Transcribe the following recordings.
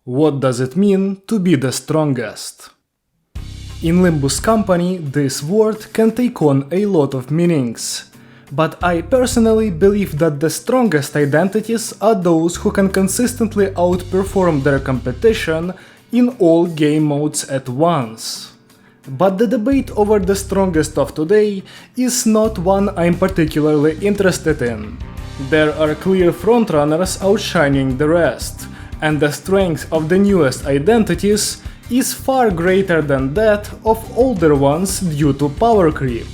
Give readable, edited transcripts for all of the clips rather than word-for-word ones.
What does it mean to be the strongest? In Limbus Company, this word can take on a lot of meanings. But I personally believe that the strongest identities are those who can consistently outperform their competition in all game modes at once. But the debate over the strongest of today is not one I'm particularly interested in. There are clear frontrunners outshining the rest, and the strength of the newest identities is far greater than that of older ones due to power creep.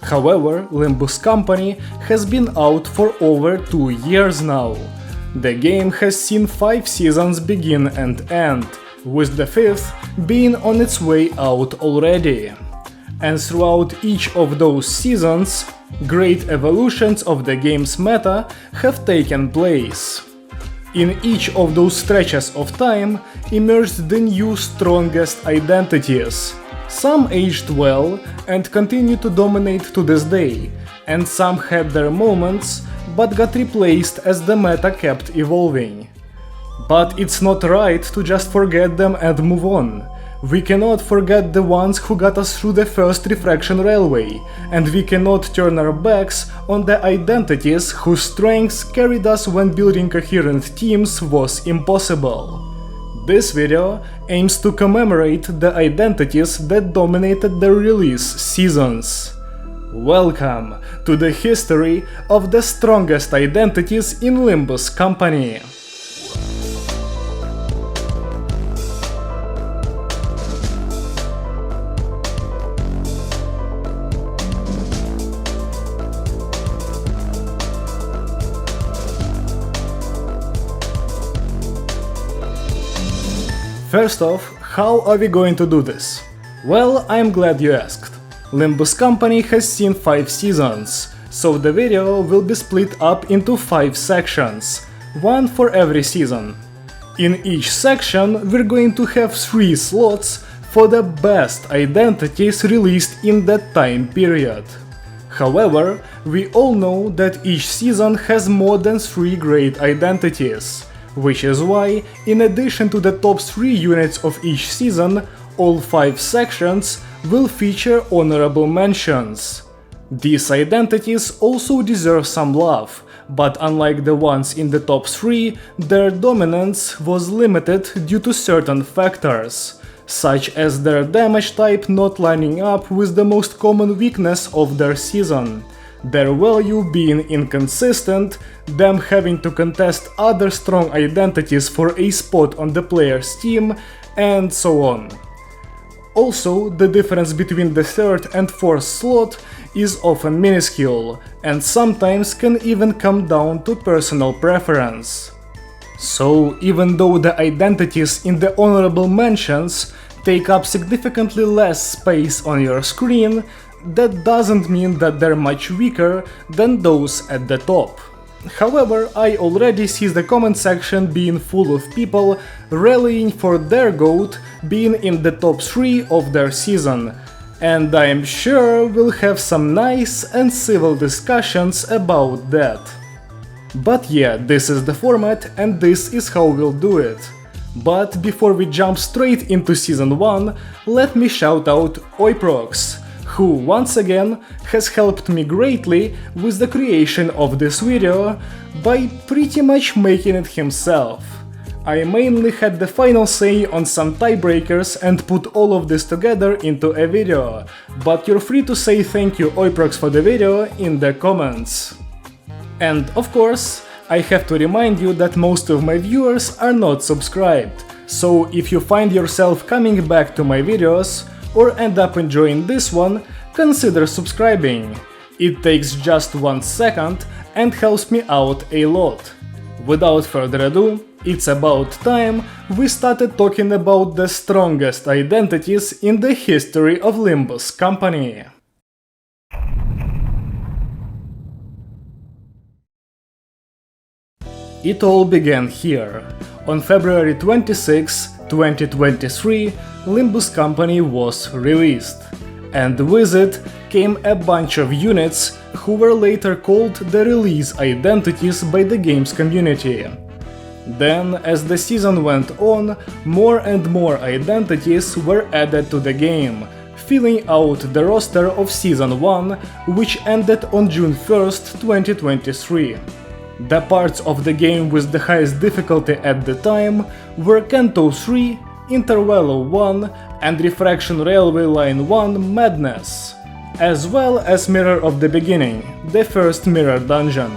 However, Limbus Company has been out for over 2 years now. The game has seen 5 seasons begin and end, with the 5th being on its way out already. And throughout each of those seasons, great evolutions of the game's meta have taken place. In each of those stretches of time emerged the new strongest identities. Some aged well and continue to dominate to this day, and some had their moments but got replaced as the meta kept evolving. But it's not right to just forget them and move on. We cannot forget the ones who got us through the first refraction railway, and we cannot turn our backs on the identities whose strengths carried us when building coherent teams was impossible. This video aims to commemorate the identities that dominated the release seasons. Welcome to the history of the strongest identities in Limbus Company. First off, how are we going to do this? Well, I'm glad you asked. Limbus Company has seen 5 seasons, so the video will be split up into 5 sections, one for every season. In each section, we're going to have 3 slots for the best identities released in that time period. However, we all know that each season has more than 3 great identities. Which is why, in addition to the top 3 units of each season, all 5 sections will feature honorable mentions. These identities also deserve some love, but unlike the ones in the top 3, their dominance was limited due to certain factors, such as their damage type not lining up with the most common weakness of their season, their value being inconsistent, them having to contest other strong identities for a spot on the player's team, and so on. Also, the difference between the 3rd and 4th slot is often minuscule, and sometimes can even come down to personal preference. So, even though the identities in the honorable mentions take up significantly less space on your screen, that doesn't mean that they're much weaker than those at the top. However, I already see the comment section being full of people rallying for their GOAT being in the top 3 of their season, and I'm sure we'll have some nice and civil discussions about that. But yeah, this is the format and this is how we'll do it. But before we jump straight into season 1, let me shout out Oiprox, who once again has helped me greatly with the creation of this video by pretty much making it himself. I mainly had the final say on some tiebreakers and put all of this together into a video, but you're free to say thank you Oiprox for the video in the comments. And of course, I have to remind you that most of my viewers are not subscribed, so if you find yourself coming back to my videos, or end up enjoying this one, consider subscribing. It takes just 1 second and helps me out a lot. Without further ado, it's about time we started talking about the strongest identities in the history of Limbus Company. It all began here. On February 26, 2023, Limbus Company was released, and with it came a bunch of units who were later called the release identities by the game's community. Then, as the season went on, more and more identities were added to the game, filling out the roster of Season 1, which ended on June 1st, 2023. The parts of the game with the highest difficulty at the time were Kanto 3, Intervallo 1 and Refraction Railway Line 1 Madness, as well as Mirror of the Beginning, the first mirror dungeon.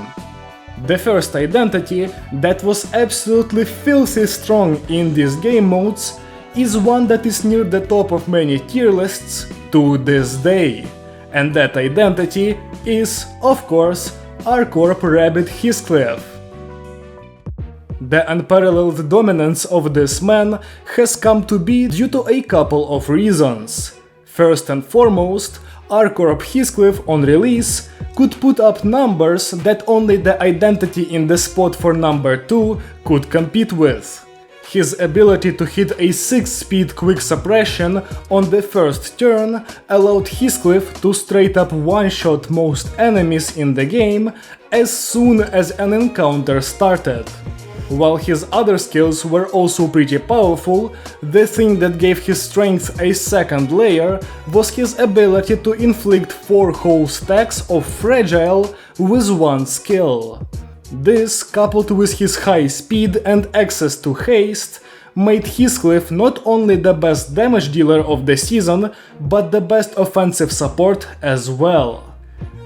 The first identity that was absolutely filthy strong in these game modes is one that is near the top of many tier lists to this day, and that identity is, of course, R-Corp Rabbit Heathcliff. The unparalleled dominance of this man has come to be due to a couple of reasons. First and foremost, R-Corp Heathcliff on release could put up numbers that only the identity in the spot for number 2 could compete with. His ability to hit a 6-speed quick suppression on the first turn allowed Heathcliff to straight up one-shot most enemies in the game as soon as an encounter started. While his other skills were also pretty powerful, the thing that gave his strength a second layer was his ability to inflict 4 whole stacks of fragile with one skill. This, coupled with his high speed and access to haste, made Heathcliff not only the best damage dealer of the season, but the best offensive support as well.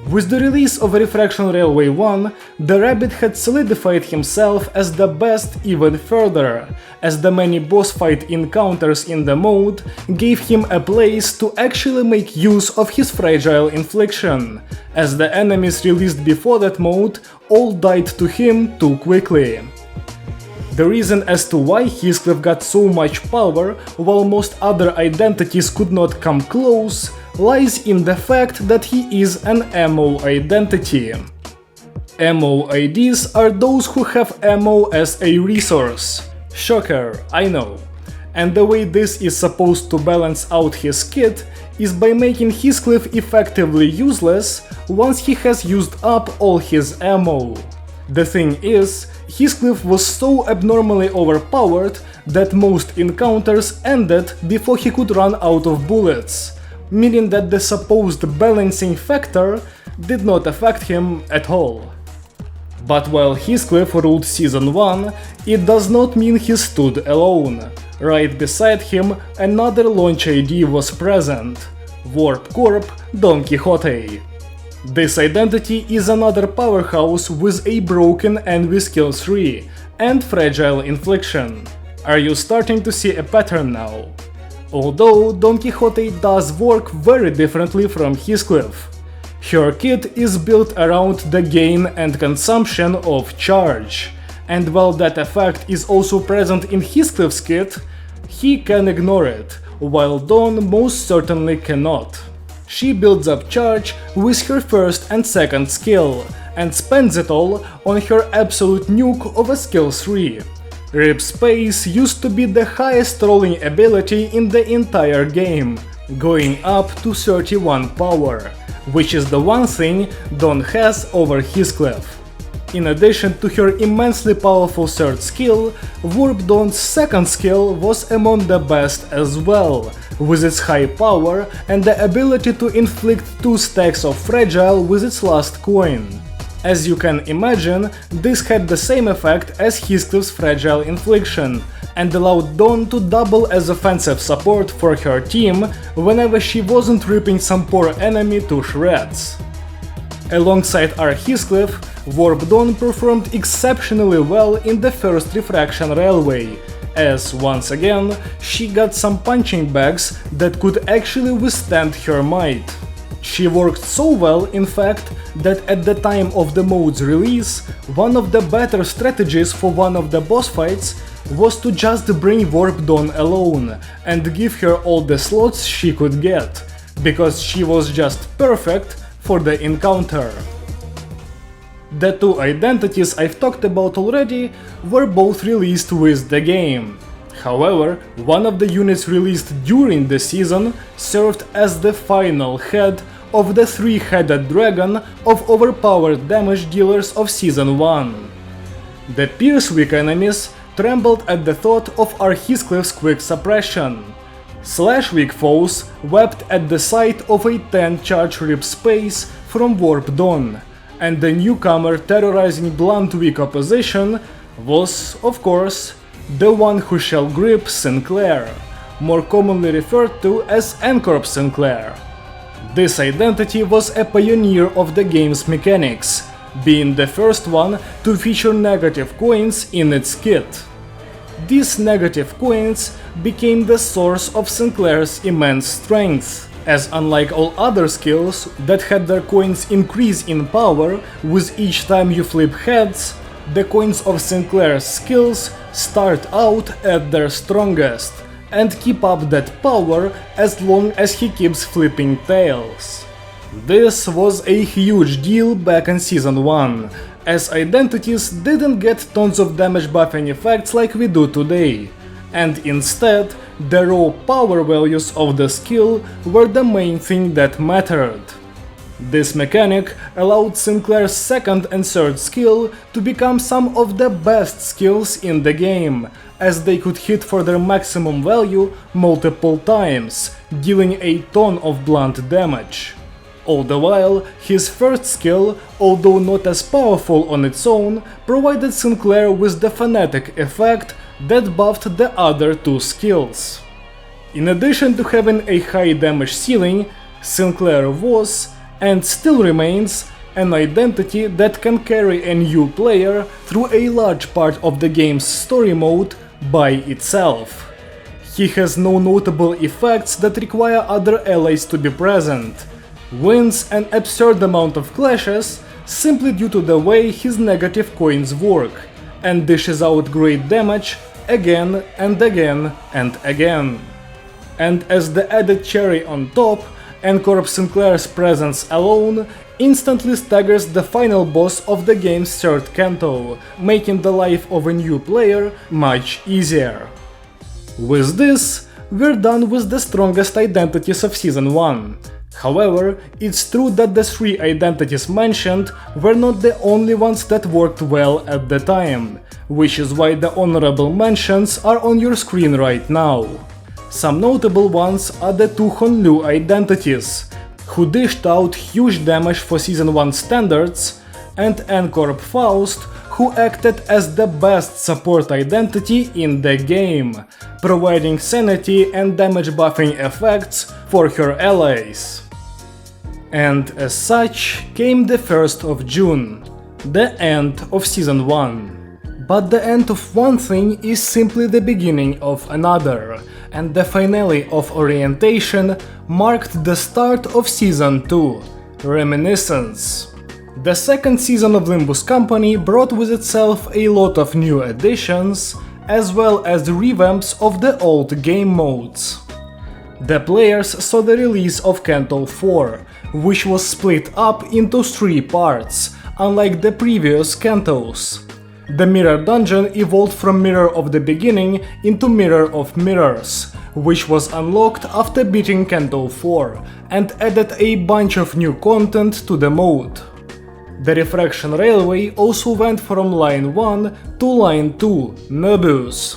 With the release of Refraction Railway 1, the Rabbit had solidified himself as the best even further, as the many boss fight encounters in the mode gave him a place to actually make use of his fragile infliction, as the enemies released before that mode all died to him too quickly. The reason as to why Heathcliff got so much power while most other identities could not come close lies in the fact that he is an MO identity. MO IDs are those who have ammo as a resource. Shocker, I know. And the way this is supposed to balance out his kit is by making Heathcliff effectively useless once he has used up all his ammo. The thing is, Heathcliff was so abnormally overpowered that most encounters ended before he could run out of bullets, meaning that the supposed balancing factor did not affect him at all. But while Heathcliff ruled Season 1, it does not mean he stood alone. Right beside him, another launch ID was present: Warp Corp Don Quixote. This identity is another powerhouse with a broken Envy skill 3 and fragile infliction. Are you starting to see a pattern now? Although Don Quixote does work very differently from Heathcliff. Her kit is built around the gain and consumption of charge, and while that effect is also present in Heathcliff's kit, he can ignore it, while Dawn most certainly cannot. She builds up charge with her first and second skill, and spends it all on her absolute nuke of a skill 3. Rip Space used to be the highest rolling ability in the entire game, going up to 31 power, which is the one thing Dawn has over Heathcliff. In addition to her immensely powerful third skill, Warp Dawn's second skill was among the best as well, with its high power and the ability to inflict 2 stacks of fragile with its last coin. As you can imagine, this had the same effect as Heathcliff's fragile infliction, and allowed Dawn to double as offensive support for her team whenever she wasn't ripping some poor enemy to shreds. Alongside our Heathcliff, Warp Dawn performed exceptionally well in the first Refraction Railway, as once again she got some punching bags that could actually withstand her might. She worked so well, in fact, that at the time of the mode's release, one of the better strategies for one of the boss fights was to just bring Warp Dawn alone and give her all the slots she could get, because she was just perfect for the encounter. The 2 identities I've talked about already were both released with the game. However, one of the units released during the season served as the final head of the 3-headed dragon of overpowered damage dealers of Season 1. The Pierce weak enemies trembled at the thought of Arhiscliff's quick suppression. Slash weak foes wept at the sight of a 10 charge rip space from Warp Dawn, and the newcomer terrorizing blunt weak opposition was, of course, the one who shall grip Sinclair, more commonly referred to as N-Corp Sinclair. This identity was a pioneer of the game's mechanics, being the first one to feature negative coins in its kit. These negative coins became the source of Sinclair's immense strength, as unlike all other skills that had their coins increase in power with each time you flip heads, the coins of Sinclair's skills start out at their strongest and keep up that power as long as he keeps flipping tails. This was a huge deal back in Season 1, as Identities didn't get tons of damage buffing effects like we do today, and instead, the raw power values of the skill were the main thing that mattered. This mechanic allowed Sinclair's second and third skill to become some of the best skills in the game, as they could hit for their maximum value multiple times, dealing a ton of blunt damage. All the while, his first skill, although not as powerful on its own, provided Sinclair with the Fanatic effect that buffed the other two skills. In addition to having a high damage ceiling, Sinclair was, and still remains, an identity that can carry a new player through a large part of the game's story mode by itself. He has no notable effects that require other allies to be present, wins an absurd amount of clashes simply due to the way his negative coins work, and dishes out great damage again and again and again. And as the added cherry on top, N-Corp Sinclair's presence alone instantly staggers the final boss of the game's third canto, making the life of a new player much easier. With this, we're done with the strongest identities of Season 1. However, it's true that the three identities mentioned were not the only ones that worked well at the time, which is why the honorable mentions are on your screen right now. Some notable ones are the two Honlu identities, who dished out huge damage for Season 1 standards, and N-Corp Faust, who acted as the best support identity in the game, providing sanity and damage buffing effects for her allies. And as such came the 1st of June, the end of Season 1. But the end of one thing is simply the beginning of another, and the finale of Orientation marked the start of Season 2, Reminiscence. The second season of Limbus Company brought with itself a lot of new additions, as well as revamps of the old game modes. The players saw the release of Canto 4, which was split up into 3 parts, unlike the previous Cantos. The Mirror Dungeon evolved from Mirror of the Beginning into Mirror of Mirrors, which was unlocked after beating Canto 4, and added a bunch of new content to the mode. The Refraction Railway also went from Line 1 to Line 2, Nubus.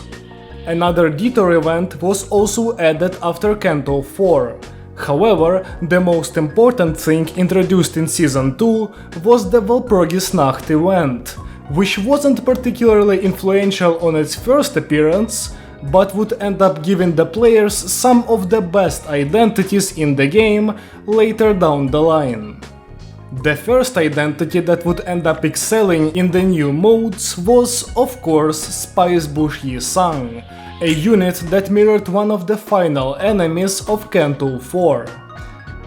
Another Detour event was also added after Canto 4. However, the most important thing introduced in Season 2 was the Walpurgis Nacht event, which wasn't particularly influential on its first appearance, but would end up giving the players some of the best identities in the game later down the line. The first identity that would end up excelling in the new modes was, of course, Spicebush Yi-Sang, a unit that mirrored one of the final enemies of Canto 4.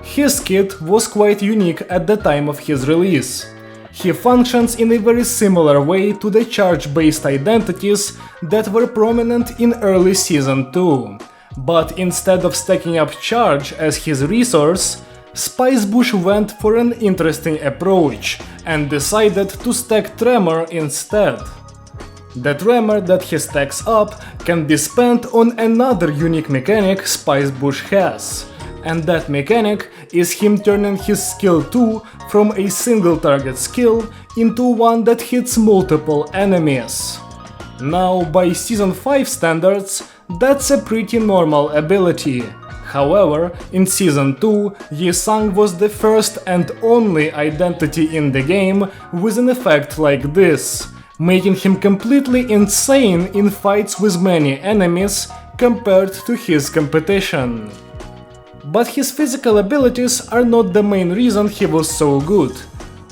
His kit was quite unique at the time of his release. He functions in a very similar way to the charge-based identities that were prominent in early Season 2, but instead of stacking up charge as his resource, Spicebush went for an interesting approach and decided to stack Tremor instead. The Tremor that he stacks up can be spent on another unique mechanic Spicebush has, and that mechanic is him turning his skill 2 from a single target skill into one that hits multiple enemies. Now, by Season 5 standards, that's a pretty normal ability. However, in Season 2, Yi-sang was the first and only identity in the game with an effect like this, making him completely insane in fights with many enemies compared to his competition. But his physical abilities are not the main reason he was so good.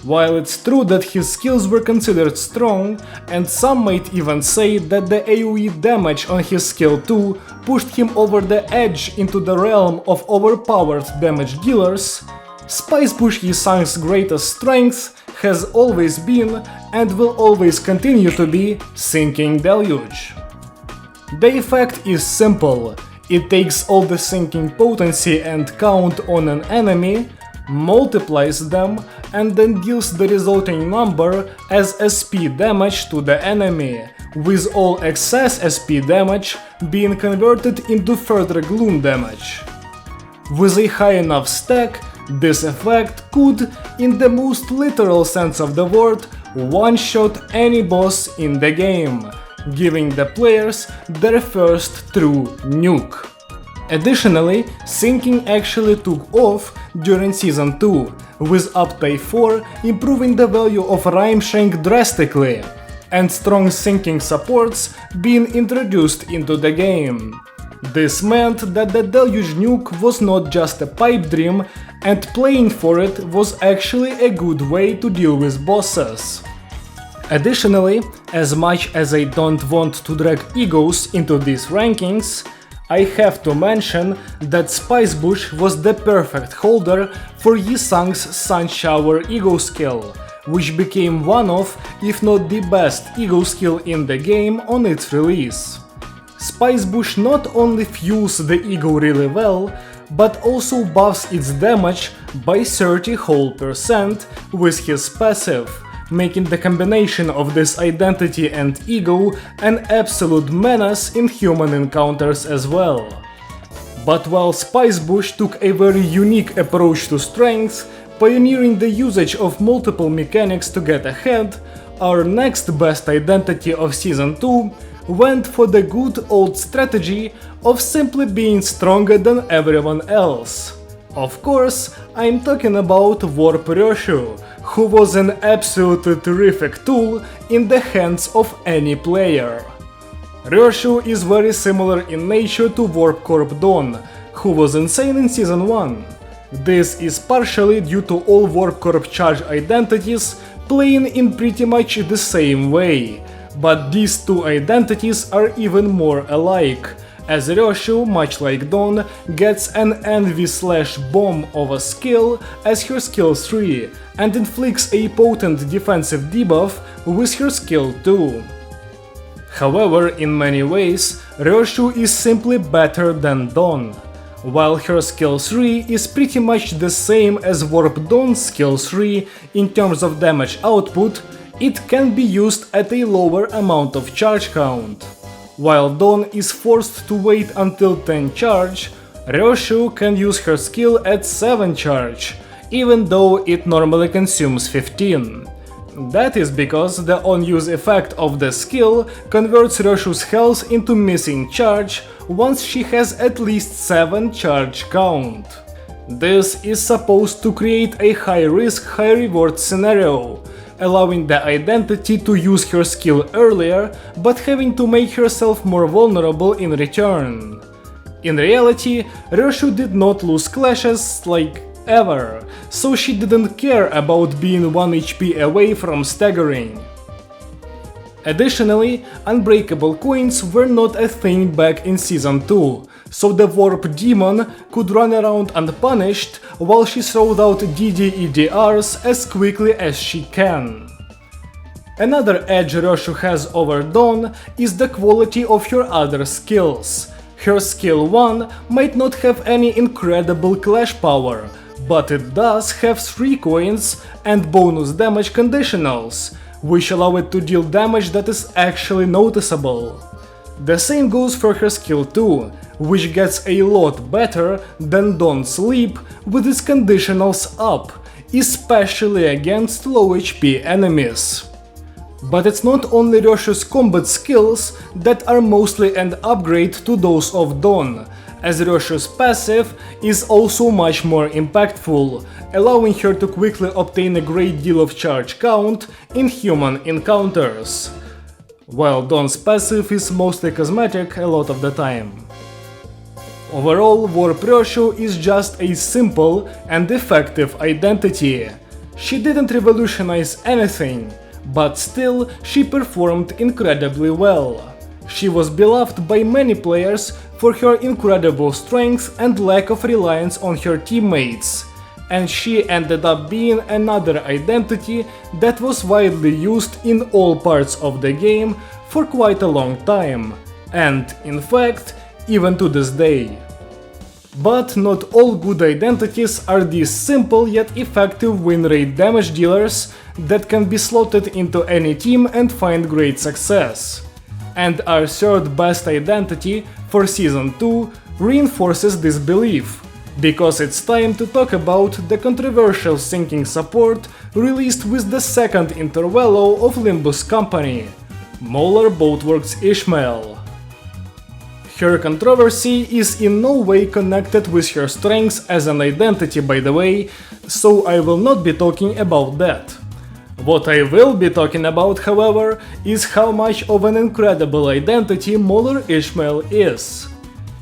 While it's true that his skills were considered strong, and some might even say that the AoE damage on his skill 2 pushed him over the edge into the realm of overpowered damage dealers, Spicebush Yi-sang's greatest strength has always been, and will always continue to be, Sinking Deluge. The effect is simple. It takes all the sinking potency and count on an enemy, multiplies them, and then deals the resulting number as SP damage to the enemy, with all excess SP damage being converted into further gloom damage. With a high enough stack, this effect could, in the most literal sense of the word, one-shot any boss in the game, giving the players their first true nuke. Additionally, sinking actually took off during Season 2, with Uptime 4 improving the value of Rhyme Shank drastically, and strong sinking supports being introduced into the game. This meant that the Deluge nuke was not just a pipe dream, and playing for it was actually a good way to deal with bosses. Additionally, as much as I don't want to drag egos into these rankings, I have to mention that Spicebush was the perfect holder for Yi-sang's Sun Shower ego skill, which became one of, if not the best ego skill in the game on its release. Spicebush not only fuels the ego really well, but also buffs its damage by 30% with his passive, making the combination of this identity and ego an absolute menace in human encounters as well. But while Spicebush took a very unique approach to strength, pioneering the usage of multiple mechanics to get ahead, our next best identity of Season 2 went for the good old strategy of simply being stronger than everyone else. Of course, I'm talking about Warp Ryoshu, who was an absolutely terrific tool in the hands of any player. Ryoshu is very similar in nature to Warp Corp Dawn, who was insane in Season 1. This is partially due to all Warp Corp charge identities playing in pretty much the same way, but these two identities are even more alike, as Ryoshu, much like Dawn, gets an envy/bomb of a skill as her skill 3 and inflicts a potent defensive debuff with her skill 2. However, in many ways, Ryoshu is simply better than Dawn. While her skill 3 is pretty much the same as Warp Dawn's skill 3 in terms of damage output, it can be used at a lower amount of charge count. While Dawn is forced to wait until 10 charge, Ryoshu can use her skill at 7 charge, even though it normally consumes 15. That is because the on-use effect of the skill converts Ryoshu's health into missing charge once she has at least 7 charge count. This is supposed to create a high-risk, high-reward scenario, allowing the identity to use her skill earlier, but having to make herself more vulnerable in return. In reality, Ryoshu did not lose clashes like ever, so she didn't care about being 1 HP away from staggering. Additionally, unbreakable coins were not a thing back in Season 2, so the Warp Demon could run around unpunished while she throws out DDEDRs as quickly as she can. Another edge Ryoshu has over Dawn is the quality of her other skills. Her skill 1 might not have any incredible clash power, but it does have 3 coins and bonus damage conditionals, which allow it to deal damage that is actually noticeable. The same goes for her skill too, which gets a lot better than Don't Sleep with its conditionals up, especially against low HP enemies. But it's not only Ryoshu's combat skills that are mostly an upgrade to those of Dawn, as Ryoshu's passive is also much more impactful, allowing her to quickly obtain a great deal of charge count in human encounters, while Dawn's passive is mostly cosmetic a lot of the time. Overall, Warp Ryoshu is just a simple and effective identity. She didn't revolutionize anything, but still she performed incredibly well. She was beloved by many players for her incredible strength and lack of reliance on her teammates, and she ended up being another identity that was widely used in all parts of the game for quite a long time, and, in fact, even to this day. But not all good identities are these simple yet effective win rate damage dealers that can be slotted into any team and find great success. And our third best identity for Season 2 reinforces this belief, because it's time to talk about the controversial sinking support released with the second intervallo of Limbus Company, Molar Boatworks Ishmael. Her controversy is in no way connected with her strengths as an identity, by the way, so I will not be talking about that. What I will be talking about, however, is how much of an incredible identity Molar Ishmael is.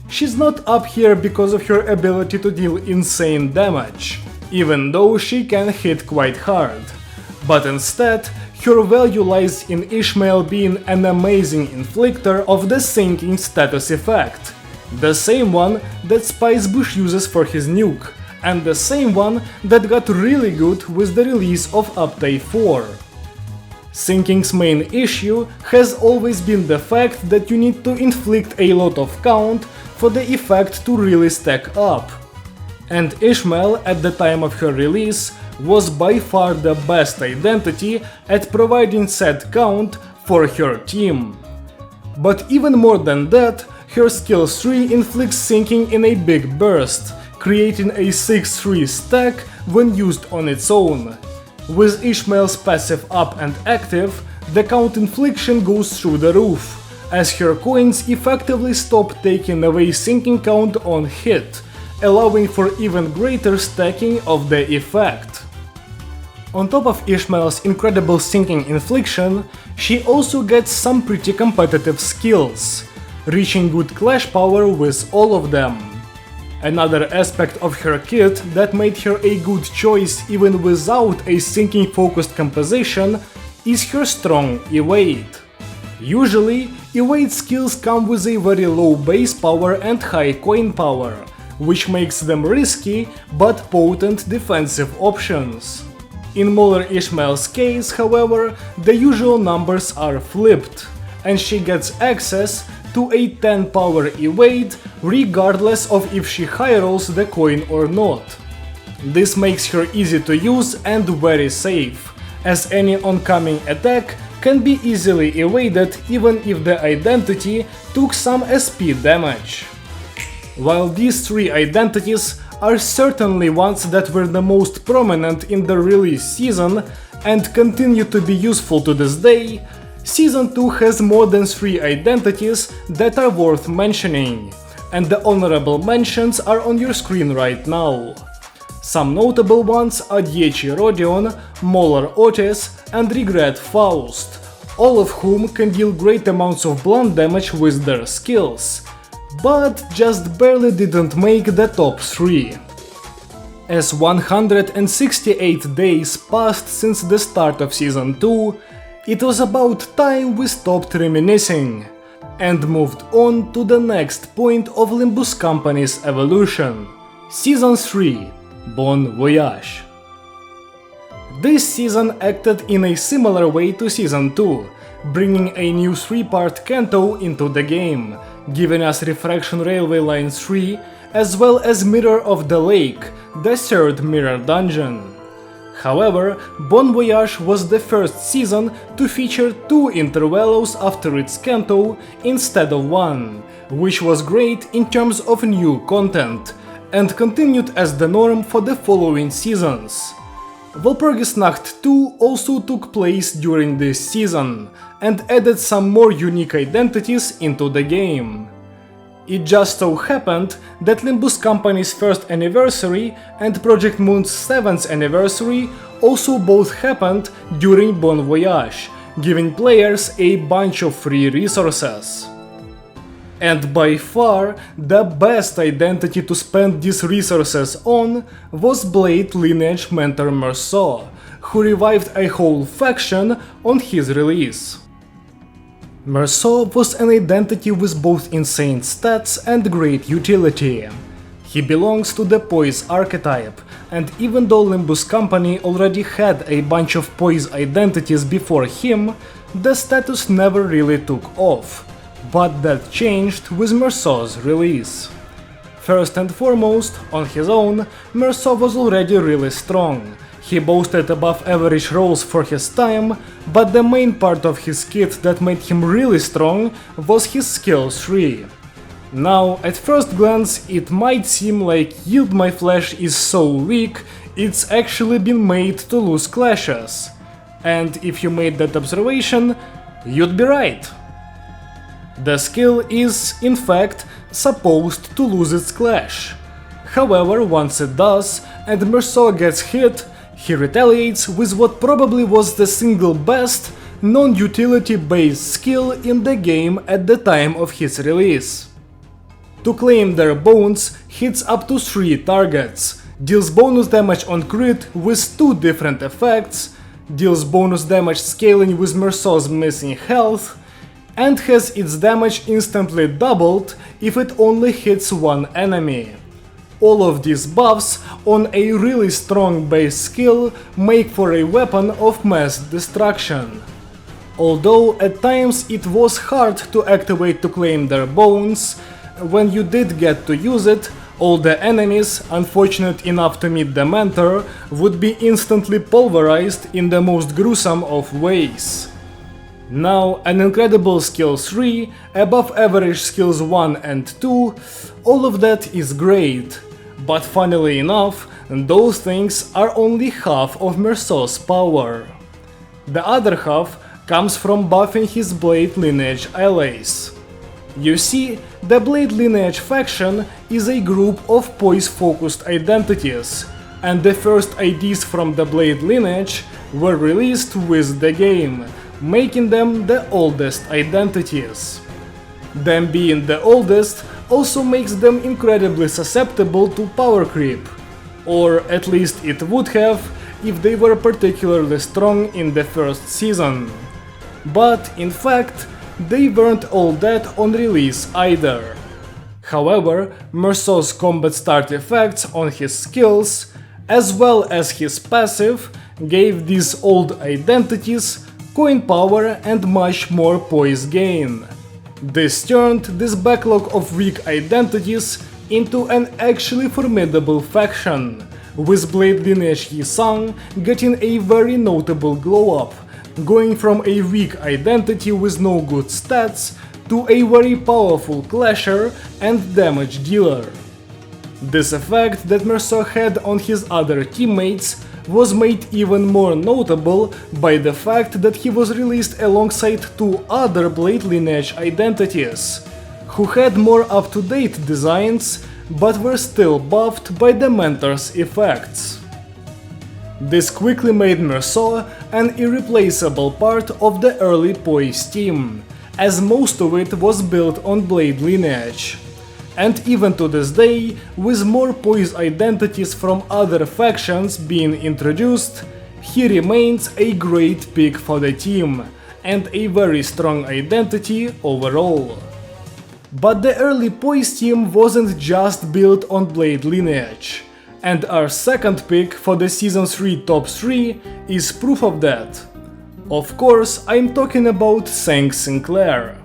She's not up here because of her ability to deal insane damage, even though she can hit quite hard, but instead her value lies in Ishmael being an amazing inflictor of the sinking status effect, the same one that Spicebush uses for his nuke, and the same one that got really good with the release of Update 4. Sinking's main issue has always been the fact that you need to inflict a lot of count for the effect to really stack up. And Ishmael, at the time of her release, was by far the best identity at providing set count for her team. But even more than that, her skill 3 inflicts sinking in a big burst, creating a 6-3 stack when used on its own. With Ishmael's passive up and active, the count infliction goes through the roof, as her coins effectively stop taking away sinking count on hit, allowing for even greater stacking of the effect. On top of Ishmael's incredible sinking infliction, she also gets some pretty competitive skills, reaching good clash power with all of them. Another aspect of her kit that made her a good choice even without a sinking focused composition is her strong evade. Usually, evade skills come with a very low base power and high coin power, which makes them risky but potent defensive options. In Molar Ishmael's case, however, the usual numbers are flipped, and she gets access to a 10 power evade regardless of if she high rolls the coin or not. This makes her easy to use and very safe, as any oncoming attack can be easily evaded even if the identity took some SP damage. While these three identities are certainly ones that were the most prominent in the release season and continue to be useful to this day, Season 2 has more than 3 identities that are worth mentioning, and the honorable mentions are on your screen right now. Some notable ones are Diechi Rodion, Molar Otis and Regret Faust, all of whom can deal great amounts of blunt damage with their skills, but just barely didn't make the top 3. As 168 days passed since the start of Season 2, it was about time we stopped reminiscing and moved on to the next point of Limbus Company's evolution, Season 3, Bon Voyage. This season acted in a similar way to Season 2, bringing a new 3-part canto into the game, giving us Refraction Railway Line 3 as well as Mirror of the Lake, the third mirror dungeon. However, Bon Voyage was the first season to feature 2 intervalos after its canto instead of 1, which was great in terms of new content, and continued as the norm for the following seasons. Walpurgisnacht 2 also took place during this season, and added some more unique identities into the game. It just so happened that Limbus Company's first anniversary and Project Moon's 7th anniversary also both happened during Bon Voyage, giving players a bunch of free resources. And by far, the best identity to spend these resources on was Blade Lineage mentor Merceau, who revived a whole faction on his release. Merceau was an identity with both insane stats and great utility. He belongs to the Poise archetype, and even though Limbus Company already had a bunch of Poise identities before him, the status never really took off, but that changed with Merceau's release. First and foremost, on his own, Merceau was already really strong. He boasted above average rolls for his time, but the main part of his kit that made him really strong was his skill tree. Now, at first glance, it might seem like Yield My Flesh is so weak, it's actually been made to lose clashes. And if you made that observation, you'd be right. The skill is, in fact, supposed to lose its clash. However, once it does, and Merceau gets hit, he retaliates with what probably was the single best, non-utility based skill in the game at the time of his release. To Claim Their Bones hits up to 3 targets, deals bonus damage on crit with 2 different effects, deals bonus damage scaling with Merceau's missing health, and has its damage instantly doubled if it only hits 1 enemy. All of these buffs on a really strong base skill make for a weapon of mass destruction. Although at times it was hard to activate To Claim Their Bones, when you did get to use it, all the enemies, unfortunate enough to meet the mentor, would be instantly pulverized in the most gruesome of ways. Now, an incredible skill 3, above average skills 1 and 2, all of that is great. But funnily enough, those things are only half of Merceau's power. The other half comes from buffing his Blade Lineage allies. You see, the Blade Lineage faction is a group of Poise-focused identities, and the first IDs from the Blade Lineage were released with the game, making them the oldest identities. Them being the oldest also makes them incredibly susceptible to power creep, or at least it would have if they were particularly strong in the first season. But in fact, they weren't all that on release either. However, Merceau's combat start effects on his skills, as well as his passive, gave these old identities coin power and much more poise gain. This turned this backlog of weak identities into an actually formidable faction, with Blade Lineage Yi-Sang getting a very notable glow up, going from a weak identity with no good stats to a very powerful clasher and damage dealer. This effect that Merceau had on his other teammates was made even more notable by the fact that he was released alongside 2 other Blade Lineage identities, who had more up-to-date designs but were still buffed by the mentor's effects. This quickly made Merceau an irreplaceable part of the early Poise team, as most of it was built on Blade Lineage. And even to this day, with more Poise identities from other factions being introduced, he remains a great pick for the team, and a very strong identity overall. But the early Poise team wasn't just built on Blade Lineage, and our second pick for the Season 3 top 3 is proof of that. Of course, I'm talking about Sang Sinclair.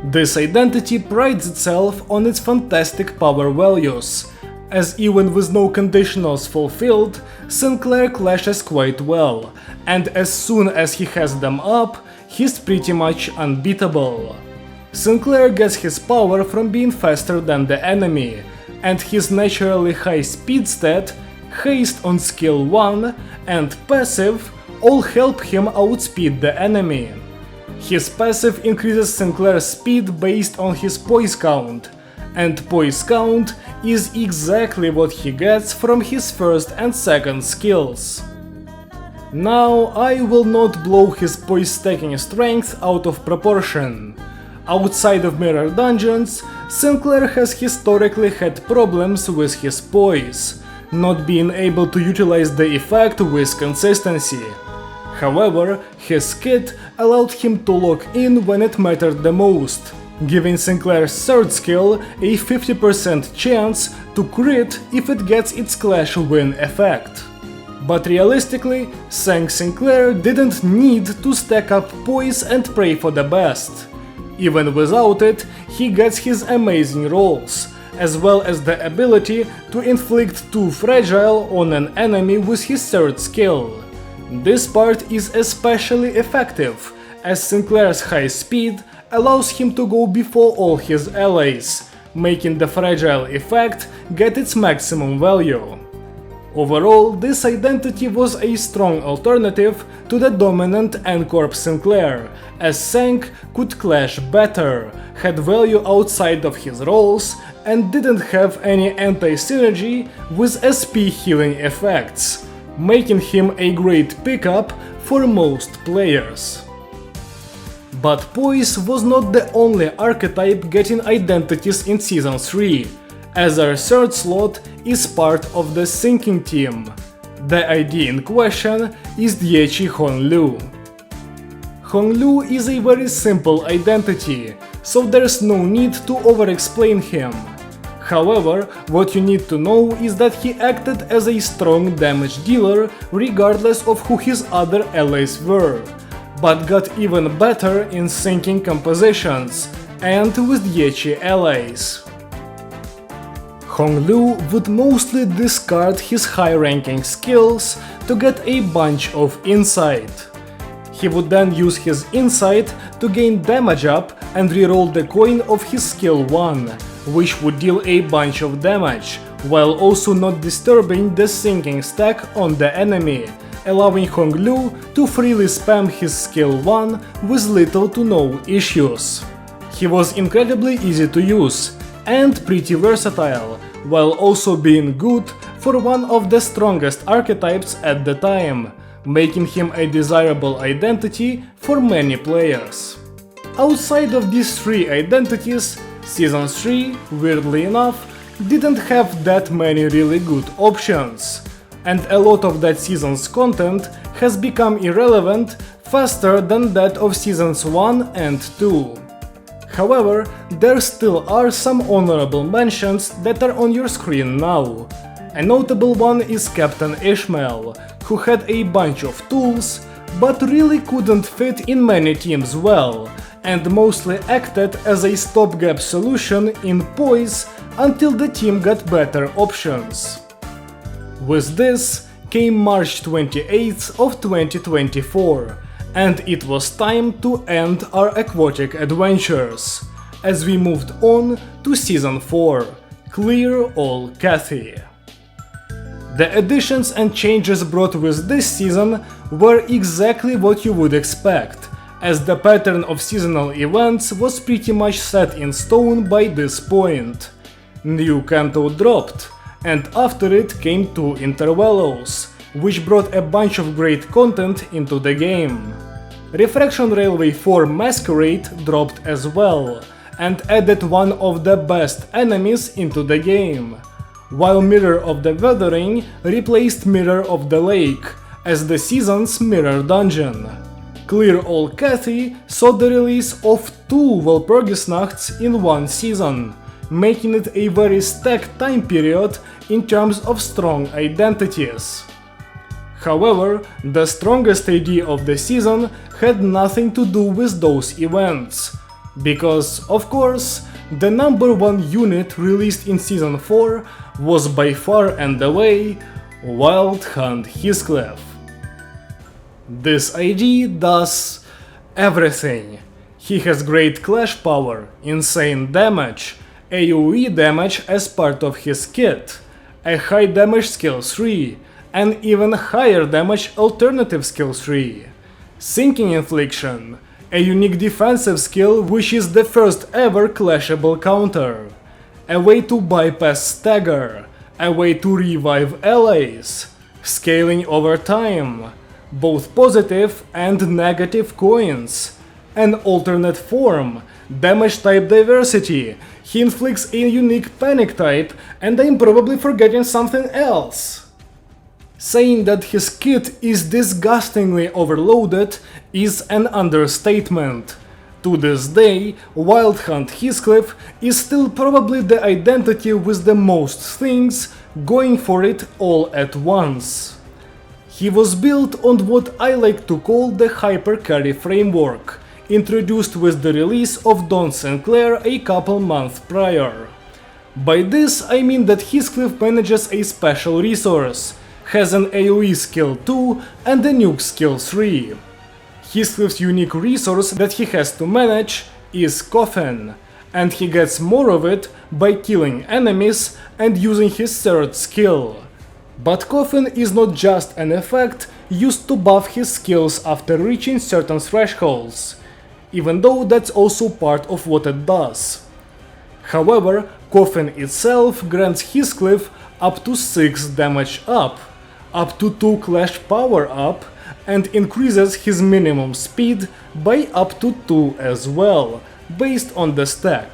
This identity prides itself on its fantastic power values, as even with no conditionals fulfilled, Sinclair clashes quite well, and as soon as he has them up, he's pretty much unbeatable. Sinclair gets his power from being faster than the enemy, and his naturally high speed stat, haste on skill 1, and passive all help him outspeed the enemy. His passive increases Sinclair's speed based on his poise count, and poise count is exactly what he gets from his first and second skills. Now, I will not blow his poise stacking strength out of proportion. Outside of mirror dungeons, Sinclair has historically had problems with his poise, not being able to utilize the effect with consistency. However, his kit allowed him to lock in when it mattered the most, giving Sinclair's third skill a 50% chance to crit if it gets its Clash Win effect. But realistically, Sinclair didn't need to stack up poise and pray for the best. Even without it, he gets his amazing rolls, as well as the ability to inflict 2 fragile on an enemy with his third skill. This part is especially effective, as Sinclair's high speed allows him to go before all his allies, making the fragile effect get its maximum value. Overall, this identity was a strong alternative to the dominant N-Corp Sinclair, as Sank could clash better, had value outside of his roles, and didn't have any anti-synergy with SP healing effects, making him a great pickup for most players. But Poise was not the only archetype getting identities in Season 3, as our third slot is part of the Sinking team. The ID in question is Diechi Honlu. Honlu is a very simple identity, so there's no need to over-explain him. However, what you need to know is that he acted as a strong damage dealer regardless of who his other allies were, but got even better in sinking compositions and with Diechi allies. Honlu would mostly discard his high-ranking skills to get a bunch of insight. He would then use his insight to gain damage up and reroll the coin of his skill 1, which would deal a bunch of damage, while also not disturbing the sinking stack on the enemy, allowing Honlu to freely spam his skill 1 with little to no issues. He was incredibly easy to use and pretty versatile, while also being good for one of the strongest archetypes at the time, making him a desirable identity for many players. Outside of these 3 identities, Season 3, weirdly enough, didn't have that many really good options, and a lot of that season's content has become irrelevant faster than that of Seasons 1 and 2. However, there still are some honorable mentions that are on your screen now. A notable one is Captain Ishmael, who had a bunch of tools, but really couldn't fit in many teams well, and mostly acted as a stopgap solution in Poise until the team got better options. With this came March 28th of 2024, and it was time to end our aquatic adventures, as we moved on to Season 4, Clear All Cathy. The additions and changes brought with this season were exactly what you would expect, as the pattern of seasonal events was pretty much set in stone by this point. New Kanto dropped, and after it came 2 Intervalos, which brought a bunch of great content into the game. Refraction Railway 4 Masquerade dropped as well, and added one of the best enemies into the game, while Mirror of the Weathering replaced Mirror of the Lake as the season's mirror dungeon. Clear All Cathy saw the release of 2 Walpurgisnachts in one season, making it a very stacked time period in terms of strong identities. However, the strongest idea of the season had nothing to do with those events, because, of course, the number 1 unit released in Season 4 was by far and away Wild Hunt Heathcliff. This ID does everything. He has great clash power, insane damage, AoE damage as part of his kit, a high damage skill 3, and even higher damage alternative skill 3, sinking infliction, a unique defensive skill which is the first ever clashable counter, a way to bypass stagger, a way to revive allies, scaling over time, both positive and negative coins, an alternate form, damage type diversity, he inflicts a unique panic type, and I'm probably forgetting something else. Saying that his kit is disgustingly overloaded is an understatement. To this day, Wild Hunt Heathcliff is still probably the identity with the most things going for it all at once. He was built on what I like to call the hypercarry framework, introduced with the release of Don Sinclair a couple months prior. By this I mean that Heathcliff manages a special resource, has an AoE skill 2 and a nuke skill 3. Heathcliff's unique resource that he has to manage is Coffin, and he gets more of it by killing enemies and using his third skill. But Coffin is not just an effect used to buff his skills after reaching certain thresholds, even though that's also part of what it does. However, Coffin itself grants Heathcliff up to 6 damage up to 2 clash power up, and increases his minimum speed by up to 2 as well, based on the stack.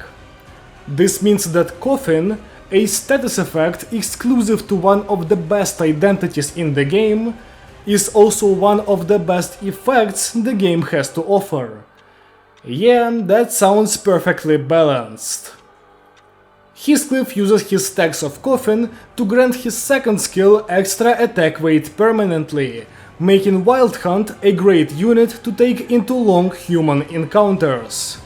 This means that Coffin, a status effect exclusive to one of the best identities in the game, is also one of the best effects the game has to offer. Yeah, that sounds perfectly balanced. Heathcliff uses his stacks of Coffin to grant his second skill extra attack weight permanently, making Wild Hunt a great unit to take into long human encounters.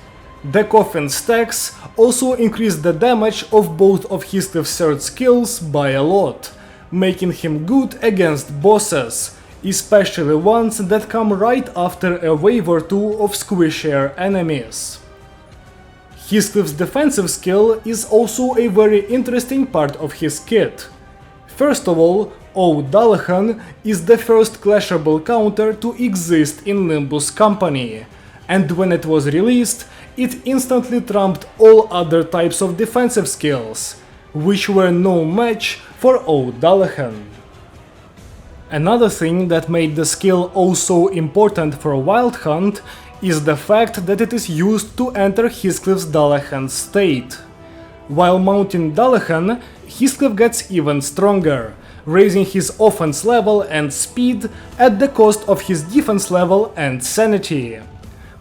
The Coffin stacks also increase the damage of both of Heathcliff's third skills by a lot, making him good against bosses, especially ones that come right after a wave or two of squishier enemies. Heathcliff's defensive skill is also a very interesting part of his kit. First of all, O'Dallahan is the first clashable counter to exist in Limbus Company, and when it was released, it instantly trumped all other types of defensive skills, which were no match for O'Dallahan. Another thing that made the skill also important for Wild Hunt is the fact that it is used to enter Heathcliff's Dallahan state. While mounting Dallahan, Heathcliff gets even stronger, raising his offense level and speed at the cost of his defense level and sanity.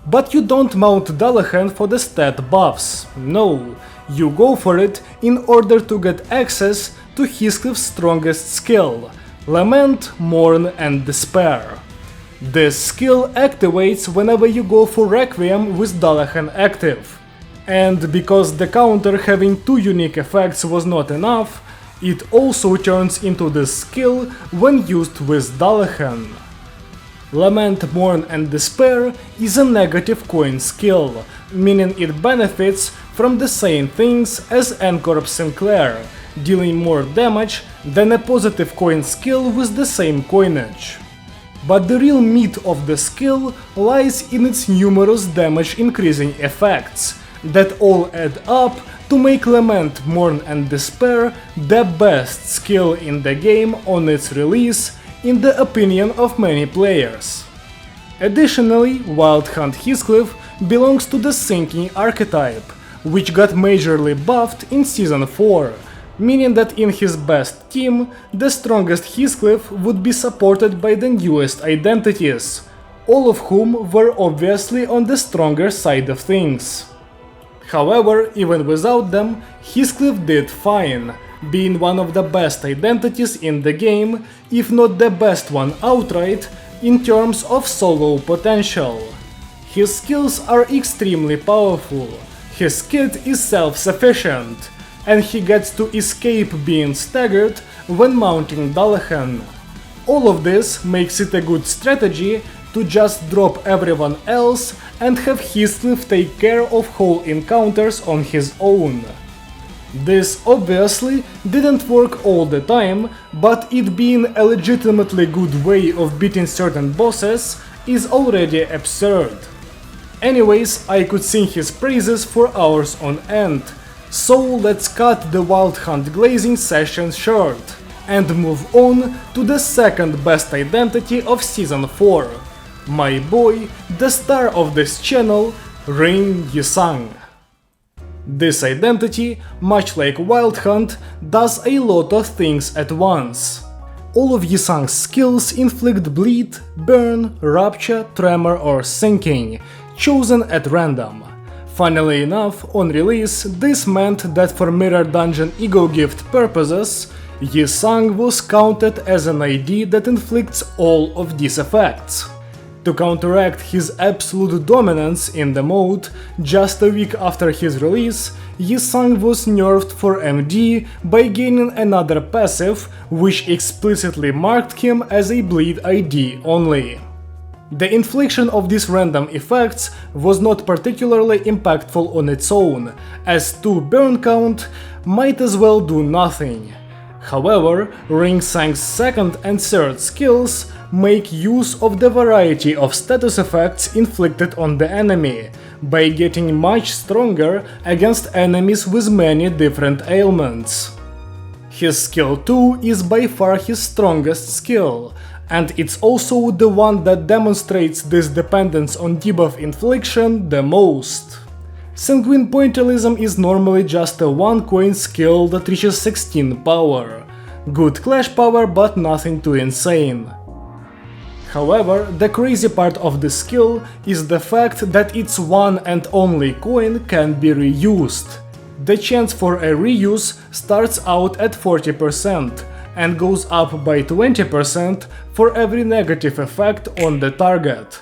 But you don't mount Dallahan for the stat buffs, no, you go for it in order to get access to Heathcliff's strongest skill, Lament, Mourn and Despair. This skill activates whenever you go for Requiem with Dallahan active. And because the counter having 2 unique effects was not enough, it also turns into this skill when used with Dallahan. Lament, Mourn and Despair is a negative coin skill, meaning it benefits from the same things as Ancorp Sinclair, dealing more damage than a positive coin skill with the same coinage. But the real meat of the skill lies in its numerous damage increasing effects, that all add up to make Lament, Mourn and Despair the best skill in the game on its release, in the opinion of many players. Additionally, Wild Hunt Heathcliff belongs to the sinking archetype, which got majorly buffed in Season 4, meaning that in his best team, the strongest Heathcliff would be supported by the newest identities, all of whom were obviously on the stronger side of things. However, even without them, Heathcliff did fine, being one of the best identities in the game, if not the best one outright, in terms of solo potential. His skills are extremely powerful, his kit is self-sufficient, and he gets to escape being staggered when mounting Dullahan. All of this makes it a good strategy to just drop everyone else and have Heathcliff take care of whole encounters on his own. This obviously didn't work all the time, but it being a legitimately good way of beating certain bosses is already absurd. Anyways, I could sing his praises for hours on end, so let's cut the Wild Hunt glazing session short and move on to the second best identity of Season 4. My boy, the star of this channel, Ring Yisang. This identity, much like Wild Hunt, does a lot of things at once. All of Yisang's skills inflict bleed, burn, rupture, tremor or sinking, chosen at random. Funnily enough, on release, this meant that for Mirror Dungeon Ego Gift purposes, Yisang was counted as an ID that inflicts all of these effects. To counteract his absolute dominance in the mode, just a week after his release, Yisang was nerfed for MD by gaining another passive, which explicitly marked him as a bleed ID only. The infliction of these random effects was not particularly impactful on its own, as 2 burn count might as well do nothing. However, Ring Sang's second and third skills make use of the variety of status effects inflicted on the enemy, by getting much stronger against enemies with many different ailments. His skill 2 is by far his strongest skill, and it's also the one that demonstrates this dependence on debuff infliction the most. Sanguine Pointillism is normally just a 1-coin skill that reaches 16 power. Good clash power, but nothing too insane. However, the crazy part of this skill is the fact that its one and only coin can be reused. The chance for a reuse starts out at 40% and goes up by 20% for every negative effect on the target.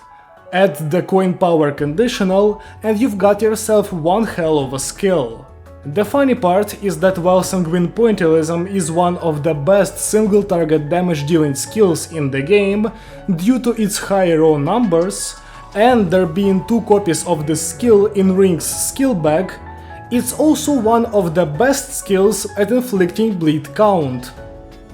Add the coin power conditional and you've got yourself one hell of a skill. The funny part is that while Sanguine Pointillism is one of the best single target damage dealing skills in the game, due to its high raw numbers, and there being 2 copies of this skill in Ring's skill bag, it's also one of the best skills at inflicting bleed count.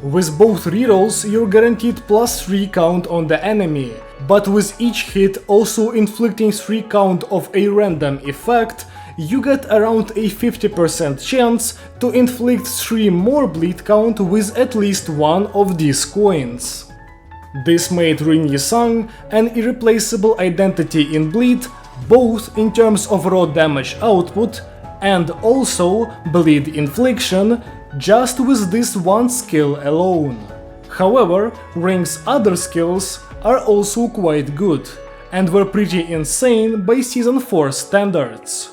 With both rerolls you're guaranteed +3 count on the enemy, but with each hit also inflicting 3 count of a random effect, you get around a 50% chance to inflict 3 more bleed count with at least one of these coins. This made Ring Yisang an irreplaceable identity in bleed, both in terms of raw damage output and also bleed infliction, just with this one skill alone. However, Ring's other skills are also quite good, and were pretty insane by Season 4 standards.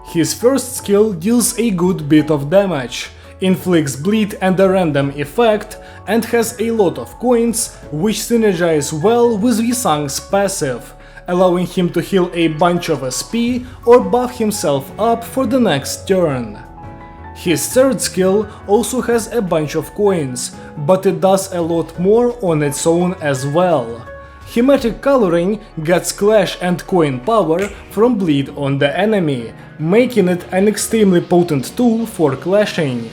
His first skill deals a good bit of damage, inflicts bleed and a random effect, and has a lot of coins, which synergize well with Yisang's passive, allowing him to heal a bunch of SP or buff himself up for the next turn. His third skill also has a bunch of coins, but it does a lot more on its own as well. Thematic coloring gets clash and coin power from bleed on the enemy, making it an extremely potent tool for clashing.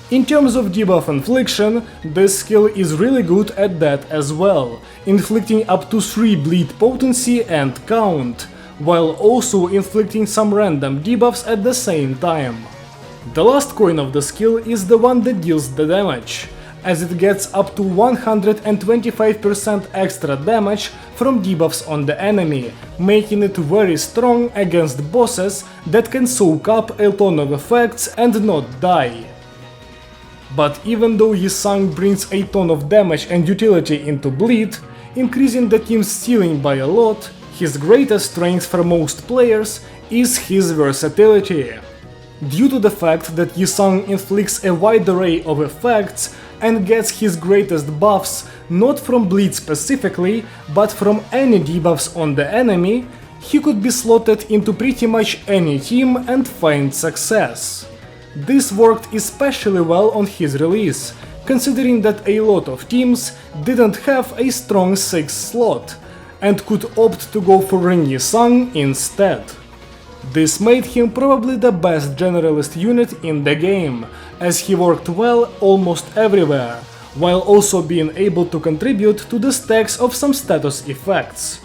In terms of debuff infliction, this skill is really good at that as well, inflicting up to 3 bleed potency and count, while also inflicting some random debuffs at the same time. The last coin of the skill is the one that deals the damage, as it gets up to 125% extra damage from debuffs on the enemy, making it very strong against bosses that can soak up a ton of effects and not die. But even though Yisang brings a ton of damage and utility into bleed, increasing the team's ceiling by a lot, his greatest strength for most players is his versatility. Due to the fact that Yisang inflicts a wide array of effects and gets his greatest buffs not from bleed specifically, but from any debuffs on the enemy, he could be slotted into pretty much any team and find success. This worked especially well on his release, considering that a lot of teams didn't have a strong 6th slot and could opt to go for Renisang instead. This made him probably the best generalist unit in the game, as he worked well almost everywhere, while also being able to contribute to the stacks of some status effects,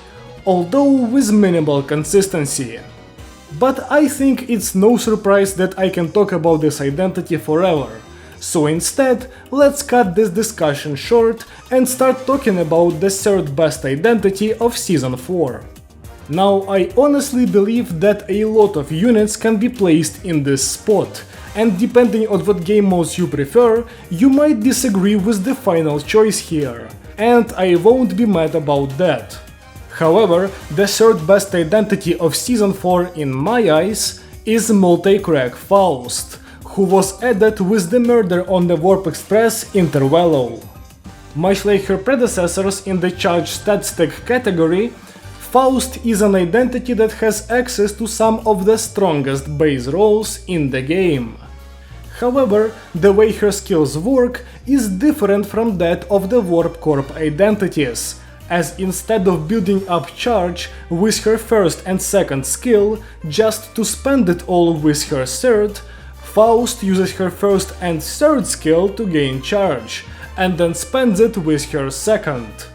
although with minimal consistency. But I think it's no surprise that I can talk about this identity forever, so instead let's cut this discussion short and start talking about the 3rd best identity of Season 4. Now, I honestly believe that a lot of units can be placed in this spot, and depending on what game modes you prefer, you might disagree with the final choice here, and I won't be mad about that. However, the 3rd best identity of Season 4 in my eyes is Multi-Crack Faust, who was added with the Murder on the Warp Express Intervallo. Much like her predecessors in the Charge Stat Stack category, Faust is an identity that has access to some of the strongest base rolls in the game. However, the way her skills work is different from that of the Warp Corp identities, as instead of building up charge with her 1st and 2nd skill just to spend it all with her 3rd, Faust uses her 1st and 3rd skill to gain charge, and then spends it with her 2nd.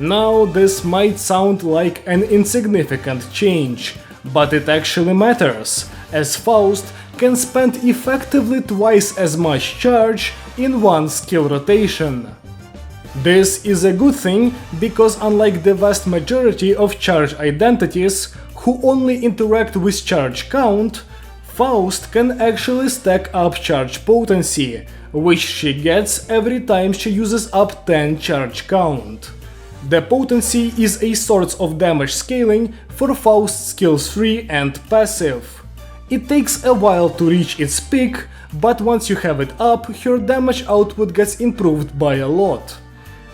Now, this might sound like an insignificant change, but it actually matters, as Faust can spend effectively twice as much charge in one skill rotation. This is a good thing because unlike the vast majority of charge identities who only interact with charge count, Faust can actually stack up charge potency, which she gets every time she uses up 10 charge count. The potency is a source of damage scaling for Faust's skills 3 and passive. It takes a while to reach its peak, but once you have it up, her damage output gets improved by a lot.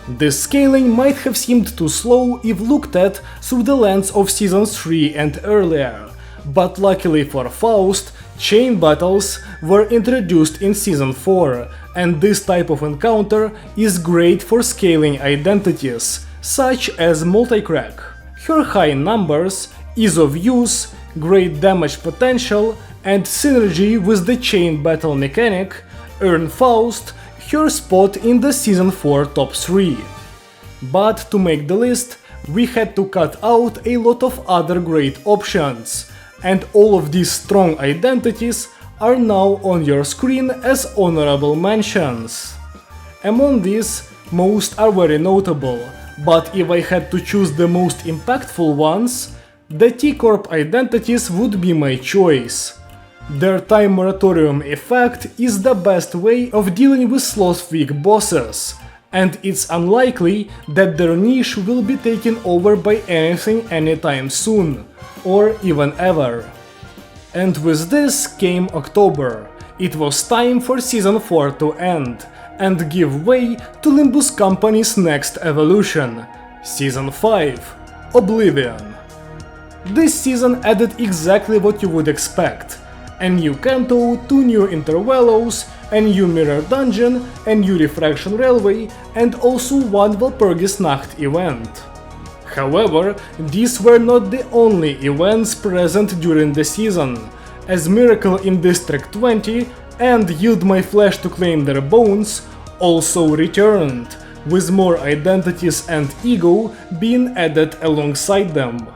This scaling might have seemed too slow if looked at through the lens of Seasons 3 and earlier, but luckily for Faust, chain battles were introduced in Season 4, and this type of encounter is great for scaling identities, such as Multi-Crack. Her high numbers, ease of use, great damage potential, and synergy with the chain battle mechanic earn Faust her spot in the Season 4 top 3. But to make the list, we had to cut out a lot of other great options, and all of these strong identities are now on your screen as honorable mentions. Among these, most are very notable, but if I had to choose the most impactful ones, the T-Corp identities would be my choice. Their time moratorium effect is the best way of dealing with sloth-weak bosses, and it's unlikely that their niche will be taken over by anything anytime soon, or even ever. And with this came October. It was time for Season 4 to end, and give way to Limbus Company's next evolution, Season 5, Oblivion. This season added exactly what you would expect: a new Kanto, 2 new Intervallos, a new Mirror Dungeon, a new Refraction Railway, and also one Walpurgisnacht event. However, these were not the only events present during the season, as Miracle in District 20 and Yield My Flesh to Claim Their Bones also returned, with more identities and ego being added alongside them.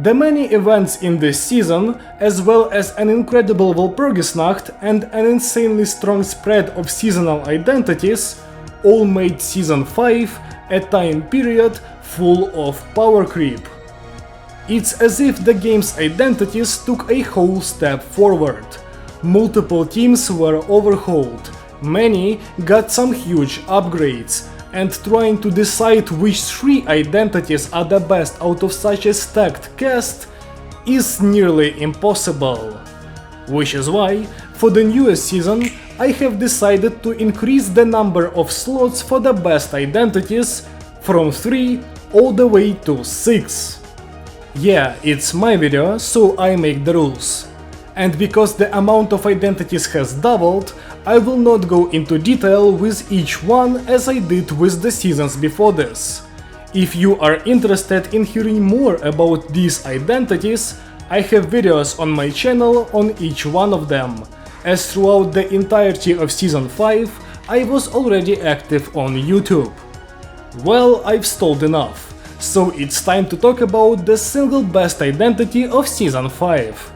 The many events in this season, as well as an incredible Walpurgisnacht and an insanely strong spread of seasonal identities, all made Season 5 a time period full of power creep. It's as if the game's identities took a whole step forward. Multiple teams were overhauled, many got some huge upgrades, and trying to decide which 3 identities are the best out of such a stacked cast is nearly impossible. Which is why, for the newest season, I have decided to increase the number of slots for the best identities from 3 all the way to 6. Yeah, it's my video, so I make the rules. And because the amount of identities has doubled, I will not go into detail with each one as I did with the seasons before this. If you are interested in hearing more about these identities, I have videos on my channel on each one of them, as throughout the entirety of Season 5 I was already active on YouTube. Well, I've stalled enough, so it's time to talk about the single best identity of Season 5.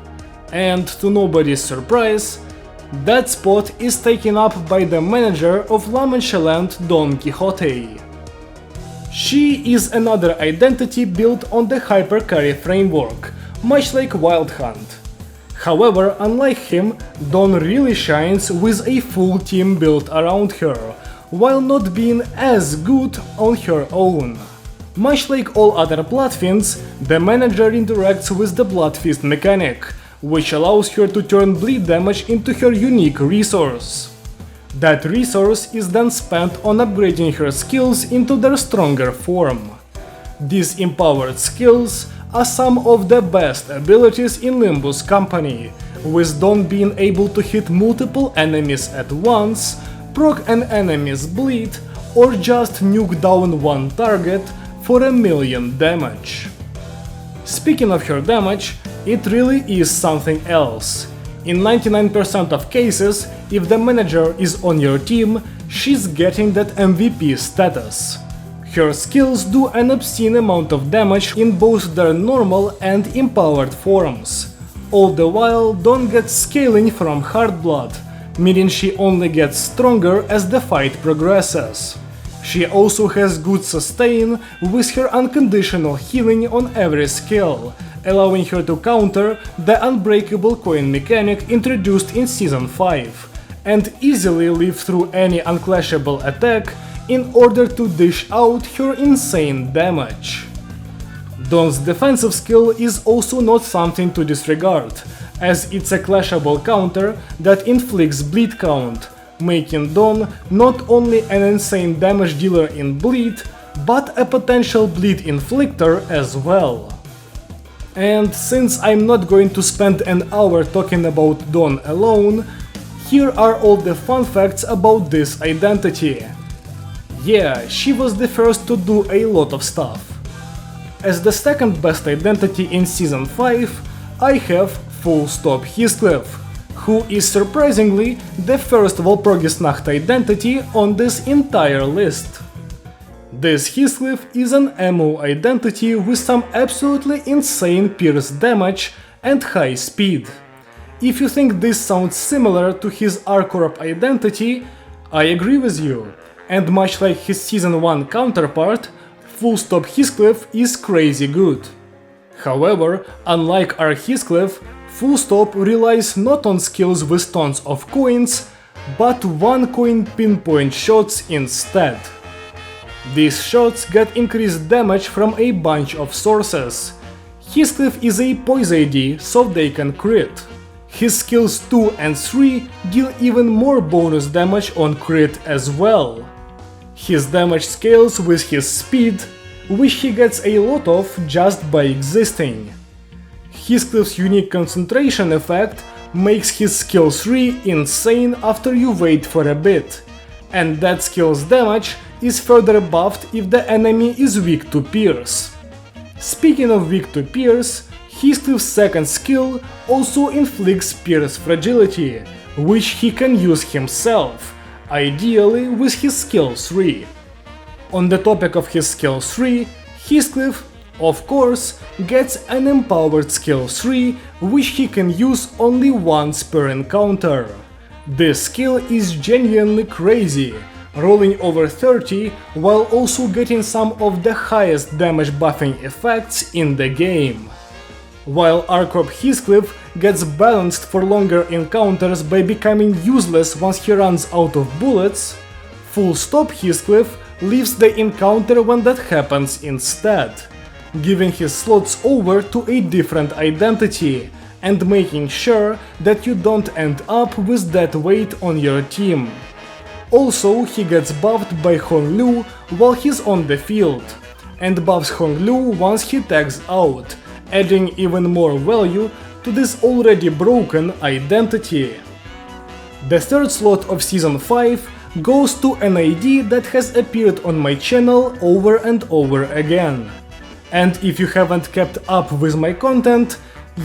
And to nobody's surprise, that spot is taken up by the manager of La Mancha Land, Don Quixote. She is another identity built on the hypercarry framework, much like Wild Hunt. However, unlike him, Dawn really shines with a full team built around her, while not being as good on her own. Much like all other Bloodfiends, the manager interacts with the Bloodfist mechanic, which allows her to turn bleed damage into her unique resource. That resource is then spent on upgrading her skills into their stronger form. These empowered skills are some of the best abilities in Limbus Company, with Dawn being able to hit multiple enemies at once, proc an enemy's bleed, or just nuke down one target for 1,000,000 damage. Speaking of her damage, it really is something else. In 99% of cases, if the manager is on your team, she's getting that MVP status. Her skills do an obscene amount of damage in both their normal and empowered forms. All the while, Dawn gets scaling from Hard Blood, meaning she only gets stronger as the fight progresses. She also has good sustain with her unconditional healing on every skill, allowing her to counter the unbreakable coin mechanic introduced in Season 5, and easily live through any unclashable attack in order to dish out her insane damage. Dawn's defensive skill is also not something to disregard, as it's a clashable counter that inflicts bleed count, making Dawn not only an insane damage dealer in bleed, but a potential bleed inflictor as well. And since I'm not going to spend an hour talking about Dawn alone, here are all the fun facts about this identity. Yeah, she was the first to do a lot of stuff. As the second best identity in Season 5, I have Full Stop Heathcliff, who is surprisingly the first Walpurgisnacht identity on this entire list. This Heathcliff is an ammo identity with some absolutely insane pierce damage and high speed. If you think this sounds similar to his R-Corp identity, I agree with you, and much like his Season 1 counterpart, Full Stop Heathcliff is crazy good. However, unlike R. Heathcliff, Full Stop relies not on skills with tons of coins, but one coin pinpoint shots instead. These shots get increased damage from a bunch of sources. Heathcliff is a Poise AD, so they can crit. His skills 2 and 3 deal even more bonus damage on crit as well. His damage scales with his speed, which he gets a lot of just by existing. Heathcliff's unique concentration effect makes his skill 3 insane after you wait for a bit, and that skill's damage is further buffed if the enemy is weak to pierce. Speaking of weak to pierce, Heathcliff's second skill also inflicts pierce fragility, which he can use himself, ideally with his skill 3. On the topic of his skill 3, Heathcliff, of course, gets an empowered skill 3, which he can use only once per encounter. This skill is genuinely crazy, rolling over 30 while also getting some of the highest damage buffing effects in the game. While R-Corp Heathcliff gets balanced for longer encounters by becoming useless once he runs out of bullets, Full Stop Heathcliff leaves the encounter when that happens instead, giving his slots over to a different identity and making sure that you don't end up with that weight on your team. Also, he gets buffed by Hong Lu while he's on the field, and buffs Hong Lu once he tags out, adding even more value to this already broken identity. The third slot of Season 5 goes to an ID that has appeared on my channel over and over again. And if you haven't kept up with my content,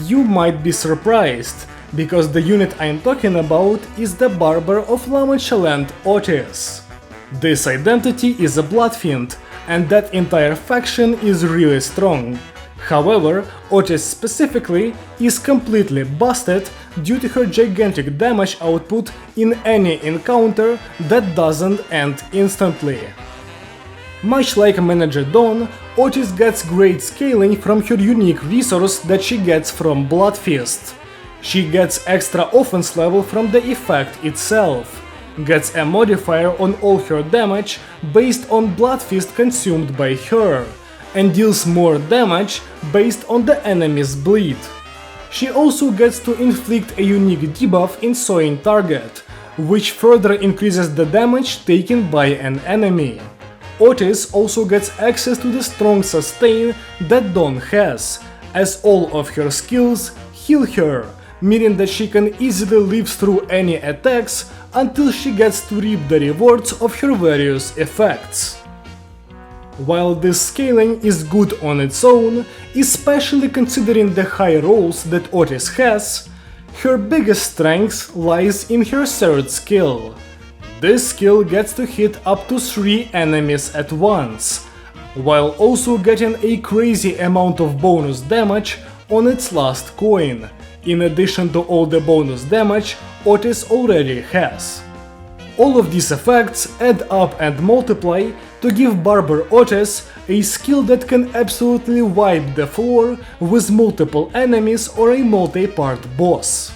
you might be surprised, because the unit I'm talking about is the Barber of La Manche Otis. This identity is a Bloodfiend, and that entire faction is really strong. However, Otis specifically is completely busted due to her gigantic damage output in any encounter that doesn't end instantly. Much like Manager Dawn, Otis gets great scaling from her unique resource that she gets from Bloodfist. She gets extra offense level from the effect itself, gets a modifier on all her damage based on Bloodfist consumed by her, and deals more damage based on the enemy's bleed. She also gets to inflict a unique debuff in Sawing Target, which further increases the damage taken by an enemy. Otis also gets access to the strong sustain that Dawn has, as all of her skills heal her, meaning that she can easily live through any attacks until she gets to reap the rewards of her various effects. While this scaling is good on its own, especially considering the high rolls that Otis has, her biggest strength lies in her third skill. This skill gets to hit up to 3 enemies at once, while also getting a crazy amount of bonus damage on its last coin, in addition to all the bonus damage Otis already has. All of these effects add up and multiply to give Barber Otis a skill that can absolutely wipe the floor with multiple enemies or a multi-part boss.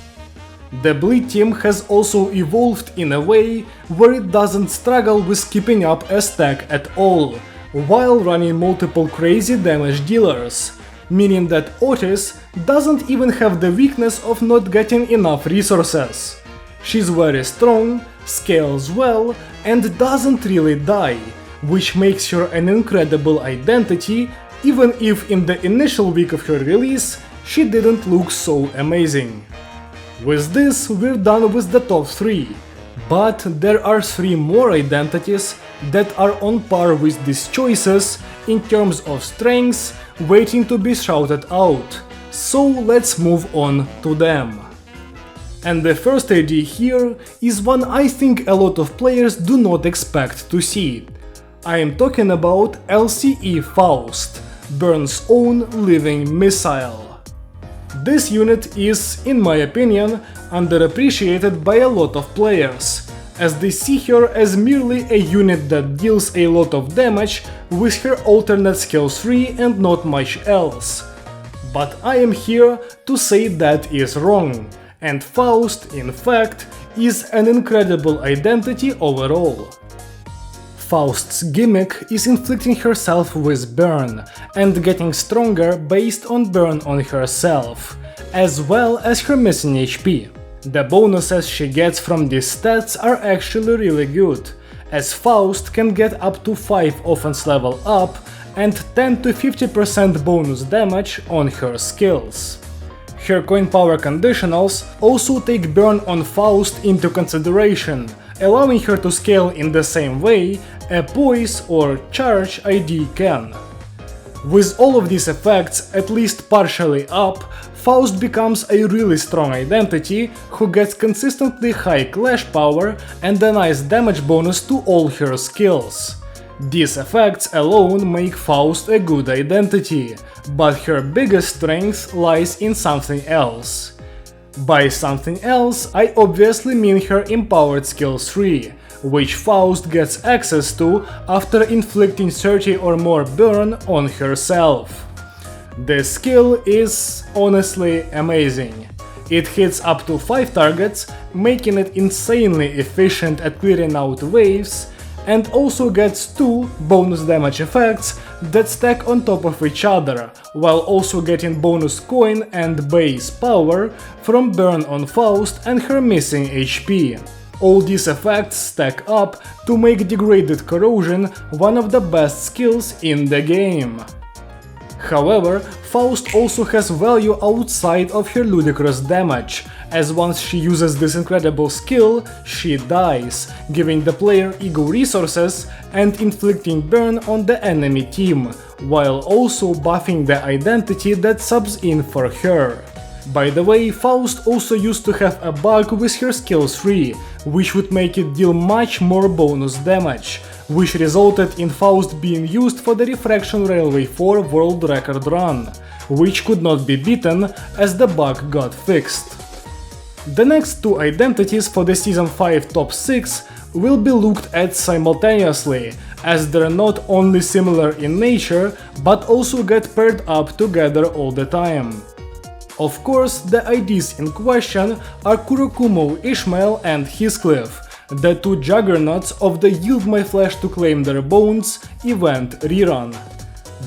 The Bleed team has also evolved in a way where it doesn't struggle with keeping up a stack at all, while running multiple crazy damage dealers, meaning that Otis doesn't even have the weakness of not getting enough resources. She's very strong, scales well, and doesn't really die, which makes her an incredible identity, even if in the initial week of her release she didn't look so amazing. With this, we're done with the top 3, but there are 3 more identities that are on par with these choices in terms of strengths, waiting to be shouted out, so let's move on to them. And the first ID here is one I think a lot of players do not expect to see. I am talking about LCE Faust, Burn's own living missile. This unit is, in my opinion, underappreciated by a lot of players, as they see her as merely a unit that deals a lot of damage with her alternate skill 3 and not much else. But I am here to say that is wrong, and Faust, in fact, is an incredible identity overall. Faust's gimmick is inflicting herself with burn and getting stronger based on burn on herself, as well as her missing HP. The bonuses she gets from these stats are actually really good, as Faust can get up to 5 offense level up and 10 to 50% bonus damage on her skills. Her coin power conditionals also take burn on Faust into consideration, allowing her to scale in the same way a poise or charge ID can. With all of these effects at least partially up, Faust becomes a really strong identity who gets consistently high clash power and a nice damage bonus to all her skills. These effects alone make Faust a good identity, but her biggest strength lies in something else. By something else, I obviously mean her empowered skill 3, which Faust gets access to after inflicting 30 or more burn on herself. This skill is honestly amazing. It hits up to 5 targets, making it insanely efficient at clearing out waves, and also gets 2 bonus damage effects that stack on top of each other, while also getting bonus coin and base power from burn on Faust and her missing HP. All these effects stack up to make Degraded Corrosion one of the best skills in the game. However, Faust also has value outside of her ludicrous damage, as once she uses this incredible skill, she dies, giving the player ego resources and inflicting burn on the enemy team, while also buffing the identity that subs in for her. By the way, Faust also used to have a bug with her skill 3, which would make it deal much more bonus damage, which resulted in Faust being used for the Refraction Railway 4 world record run, which could not be beaten as the bug got fixed. The next two identities for the Season 5 top 6 will be looked at simultaneously, as they're not only similar in nature, but also get paired up together all the time. Of course, the IDs in question are Kurokumo Ishmael and Heathcliff, the two juggernauts of the Yield My Flesh to Claim Their Bones event rerun.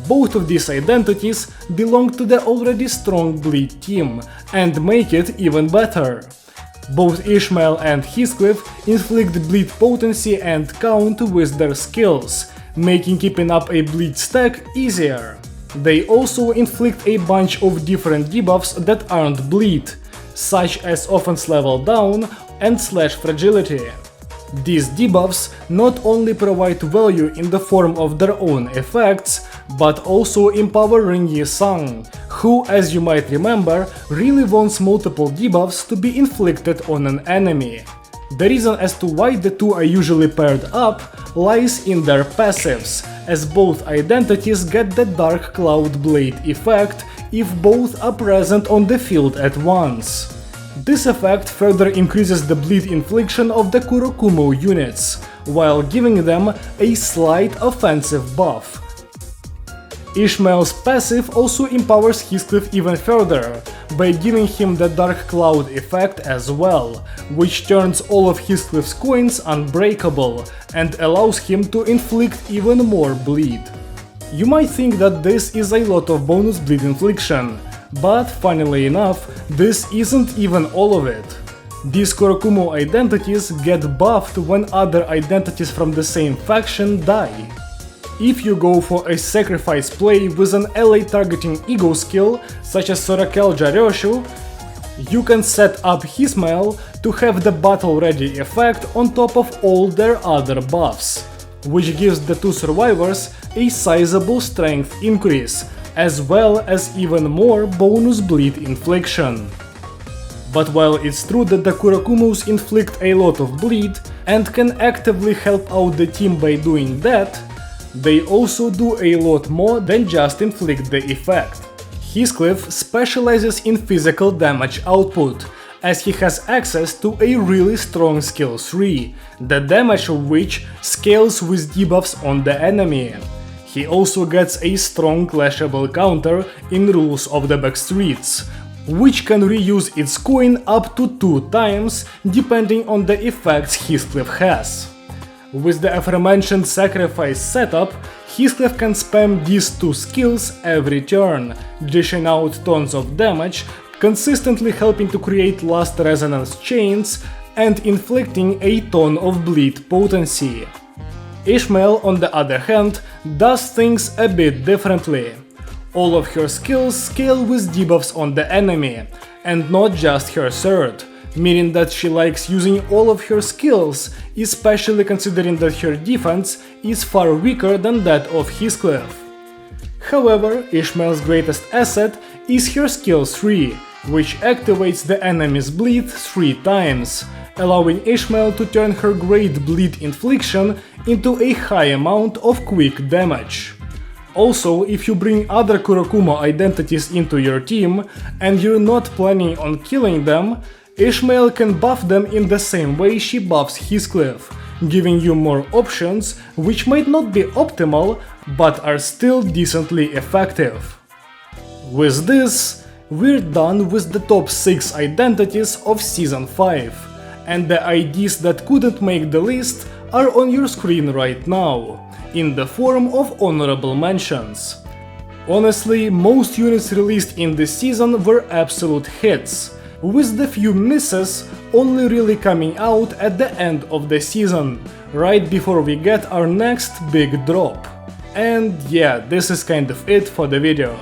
Both of these identities belong to the already strong Bleed team and make it even better. Both Ishmael and Heathcliff inflict bleed potency and count with their skills, making keeping up a bleed stack easier. They also inflict a bunch of different debuffs that aren't bleed, such as offense level down and slash fragility. These debuffs not only provide value in the form of their own effects, but also empower Rinyi Sang, who, as you might remember, really wants multiple debuffs to be inflicted on an enemy. The reason as to why the two are usually paired up lies in their passives, as both identities get the Dark Cloud Blade effect if both are present on the field at once. This effect further increases the bleed infliction of the Kurokumo units, while giving them a slight offensive buff. Ishmael's passive also empowers Heathcliff even further, by giving him the Dark Cloud effect as well, which turns all of Heathcliff's coins unbreakable and allows him to inflict even more bleed. You might think that this is a lot of bonus bleed infliction, but funnily enough, this isn't even all of it. These Kurokumo identities get buffed when other identities from the same faction die. If you go for a sacrifice play with an ally targeting ego skill, such as Sorakel Jaroshu, you can set up Heathmael to have the battle ready effect on top of all their other buffs, which gives the two survivors a sizable strength increase, as well as even more bonus bleed infliction. But while it's true that the Kurokumos inflict a lot of bleed and can actively help out the team by doing that, they also do a lot more than just inflict the effect. Heathcliff specializes in physical damage output, as he has access to a really strong skill 3, the damage of which scales with debuffs on the enemy. He also gets a strong clashable counter in Rules of the Backstreets, which can reuse its coin up to 2 times depending on the effects Heathcliff has. With the aforementioned sacrifice setup, Heathcliff can spam these two skills every turn, dishing out tons of damage, consistently helping to create last resonance chains and inflicting a ton of bleed potency. Ishmael, on the other hand, does things a bit differently. All of her skills scale with debuffs on the enemy, and not just her third, meaning that she likes using all of her skills, especially considering that her defense is far weaker than that of Heathcliff. However, Ishmael's greatest asset is her skill 3, which activates the enemy's bleed 3 times, allowing Ishmael to turn her great bleed infliction into a high amount of quick damage. Also, if you bring other Kurokumo identities into your team and you're not planning on killing them, Ishmael can buff them in the same way she buffs Heathcliff, giving you more options which might not be optimal, but are still decently effective. With this, we're done with the top 6 identities of Season 5, and the IDs that couldn't make the list are on your screen right now, in the form of honorable mentions. Honestly, most units released in this season were absolute hits, with the few misses only really coming out at the end of the season, right before we get our next big drop. And yeah, this is kind of it for the video.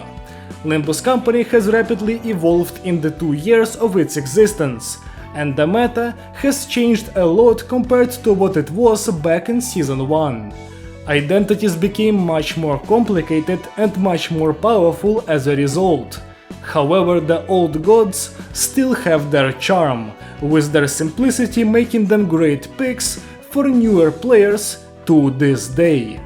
Limbus Company has rapidly evolved in the 2 years of its existence, and the meta has changed a lot compared to what it was back in Season 1. Identities became much more complicated and much more powerful as a result. However, the old gods still have their charm, with their simplicity making them great picks for newer players to this day.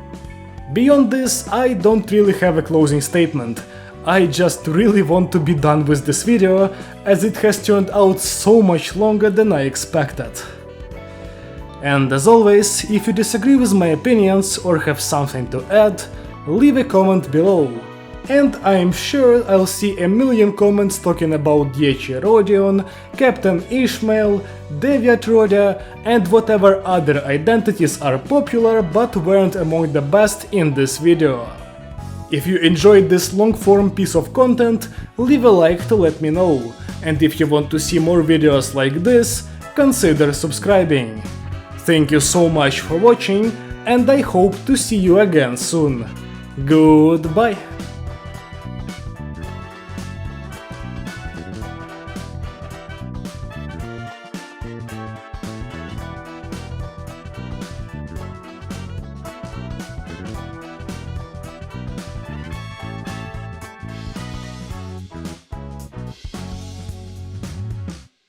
Beyond this, I don't really have a closing statement. I just really want to be done with this video, as it has turned out so much longer than I expected. And as always, if you disagree with my opinions or have something to add, leave a comment below. And I'm sure I'll see a million comments talking about Diechi Rodion, Captain Ishmael, Deviat Rodia, and whatever other identities are popular but weren't among the best in this video. If you enjoyed this long-form piece of content, leave a like to let me know, and if you want to see more videos like this, consider subscribing. Thank you so much for watching, and I hope to see you again soon. Goodbye!